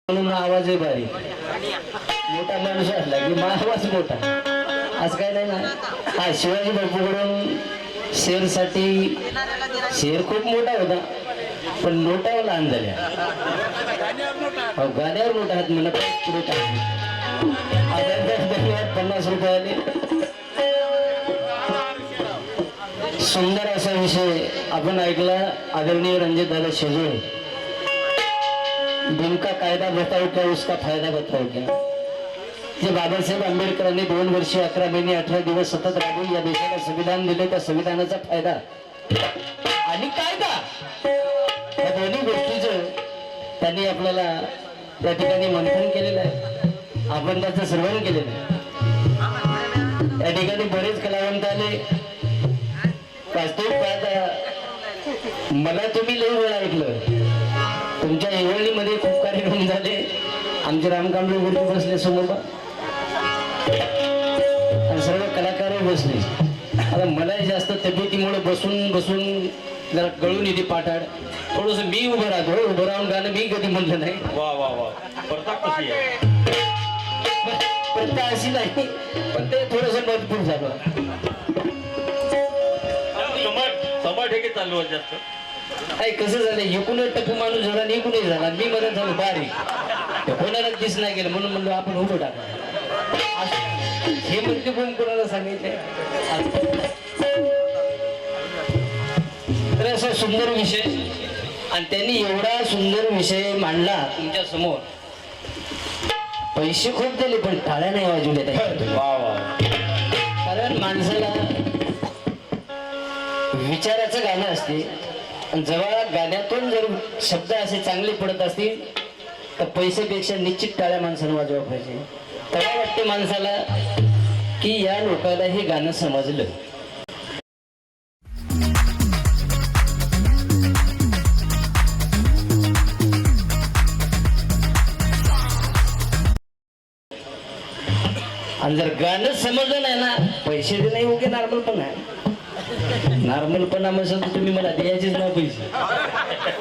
म्हणून आवाज आहे बारीक. मोठा माणूस असला की आवाज मोठा, आज काय नाही ना. हा शिवाजी बापूकडून शेरसाठी शेर खूप मोठा होता पण नोटावर लहान झाल्या. गाण्यावर मोठा हात म्हणा पुढे धन्यवाद. 50 रुपये आले. सुंदर असा विषय आपण ऐकला. आदरणीय रणजित दादा शेजूळ. दिन का कायदा बताओ क्या, उसका फायदा बताओ क्या. जे बाबासाहेब आंबेडकरांनी 2 वर्ष 11 महिने 18 दिवस सतत राबून या देशाला संविधान दिले, त्या संविधानाचा फायदा आणि कायदा या दोन्ही गोष्टीचं त्यांनी आपल्याला त्या ठिकाणी मंथन केलेलं आहे. आपण त्याचं श्रवण केलेलं आहे. या ठिकाणी बरेच कलावंत आले. वास्तविक पाहता मला तुम्ही लई वेळ ऐकलं. तुमच्या हिवळीमध्ये खूप कार्यक्रम झाले. आमचे रामकांबळे गुरु बसले समोर आणि सर्व कलाकार बसले. आता मला जास्त तब्येतीमुळे बसून बसून जरा गळून येते पाठाड. थोडस मी उभं राहतो. उभं राहून गाणं मी कधी म्हणलं नाही. वा वा वा, कशी आहे पण अशी नाही, पण ते थोडस मजबूत झालं. समाज ठेके चालू आहे जास्त. काय कसं झालं, एकूण टप्पू माणूस झाला आणि एकूणही झाला. मी मदत झालो बारीक, कोणाला दिस नाही गेलं म्हणून म्हणलो आपण उभं टाका. हे म्हणजे कोण कोणाला सांगितले. तर असा सुंदर विषय आणि त्यांनी एवढा सुंदर विषय मांडला तुमच्या समोर. पैसे खूप दिले पण टाळ्या नाही वाजवल्या. कारण माणसाला विचाराचं गाणं असते. जेव्हा गाण्यातून जर शब्द असे चांगले पडत असतील तर पैसेपेक्षा निश्चित टाळ्या माणसानं वाजवा पाहिजे. तेव्हा वाटते माणसाला की या लोकांना हे गाणं समजलं. आणि जर गाणं समजलं नाही ना, पैसे दे नाही ओके नॉर्मल पण आहे. नॉर्मल पण म्हणजे तुम्ही मला द्यायचेच ना पैसे,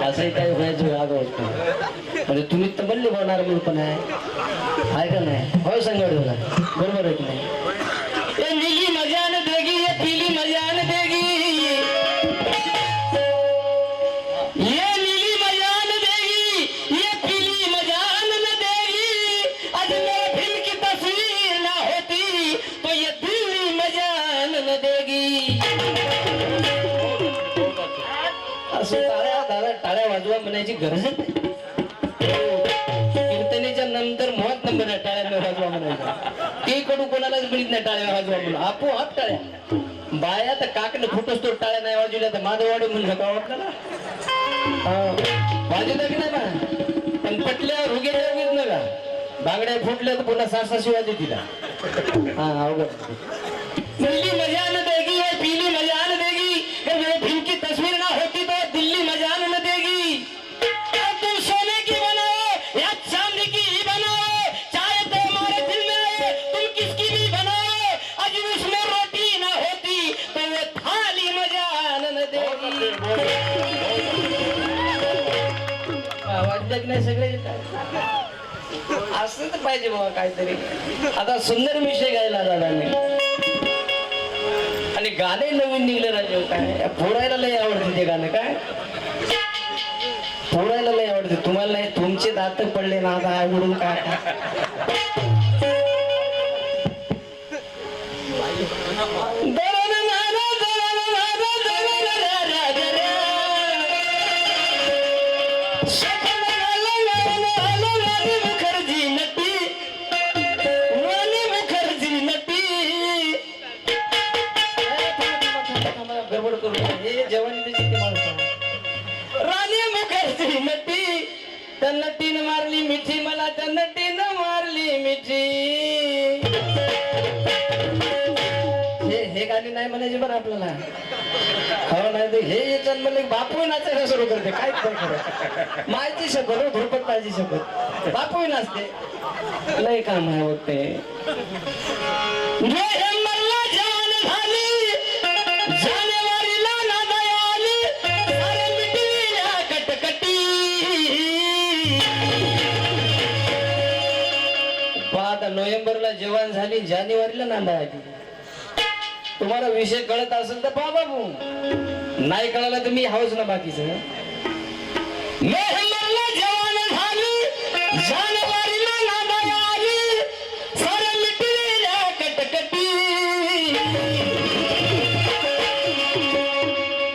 असंही काय व्हायचं आगावत म्हणजे तुम्ही तर म्हणले बा नॉर्मल पण आहे का नाही. होय सांगा बरोबर आहे की नाही. नीली मजा न देगी ये पीली मजा न देगी, ये नीली मजा न देगी ये पीली मजा न देगी. आज मेरे फिल्म की तस्वीर ना होती तो ये दिल्ली मजा न देगी. टाळ्या वाजवा म्हणायची गरजच नाही. कीर्तनेच्या नंतर मुळात नंबर आहे टाळ्या वाजवा म्हणायचा. ते कडू कोणालाच मिळत नाही टाळ्या वाजवा म्हणून. आपोआप टाळ्या. बाया तर काकनं फुटोस तो टाळ्या नाही वाजवल्या तर माधवाडी म्हणून का आपल्याला वाजवलं की नाही ना. पण पटल्या रुगे घेत ना का, बांगड्या फुटल्या तर पुन्हा 600 वाजे तिला. हा अवघड. दिल्ली मजा न देगी ये पीली मजा न देगी, मेरे फिल्म की तस्वीर ना होती तो दिल्ली मजा न देगी. तुम सोने की बनाओ या चांदी की ही बनाओ, चाहे तो हमारे दिल में आए तुम किसकी भी बनाओ. आज उसमें रोटी ना होती तो वो थाली मजा न देगी. आवाज जग नाही सगळे असं तर पाहिजे बाबा काहीतरी. आता सुंदर विषय गायला दादाने आणि गाणे नवीन निघले राजे. काय फोडायला लय आवडते ते गाणं. काय फोडायला लय आवडते तुम्हाला नाही. तुमचे दात पडले ना आता आवडून काय. त्या नटीनं मारली मिठी मला, त्या नटीनं मारली मिठी. हे गाणी नाही म्हणायचे बरं आपल्याला. हो नाही तर हे याच्यात म्हणले बापू नाचायला सुरू करते. काय खरं मायची शपथ धुरपट पाहिजे शपथ. बापू नाचते लय काम आहे होते. आता नोव्हेंबरला जेवण झाली, जानेवारीला नांदा आली. तुम्हाला विषय कळत असेल तर पहा बाबू, नाही कळाला तर मी हाऊस ना बाकीचं. नोव्हेंबरला जेवण झाली, जानेवारीला नांदा आली, साऱ्या मिटलेल्या कटकटी.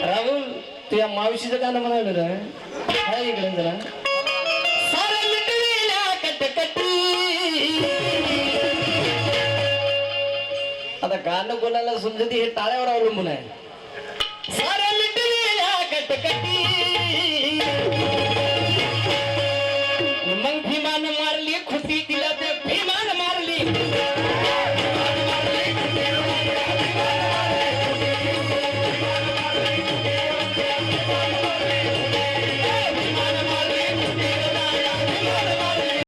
राहुल, तू या मावशीचं गाणं म्हणावलं रे, काय इकडे जरा. साऱ्या मिटलेल्या कटकटी. आता गाणं कोणाला समजते हे टाळ्यावर अवलंबून आहे. साऱ्या मिटलेल्या कटकटी. मग भीमानं मारली खुटी.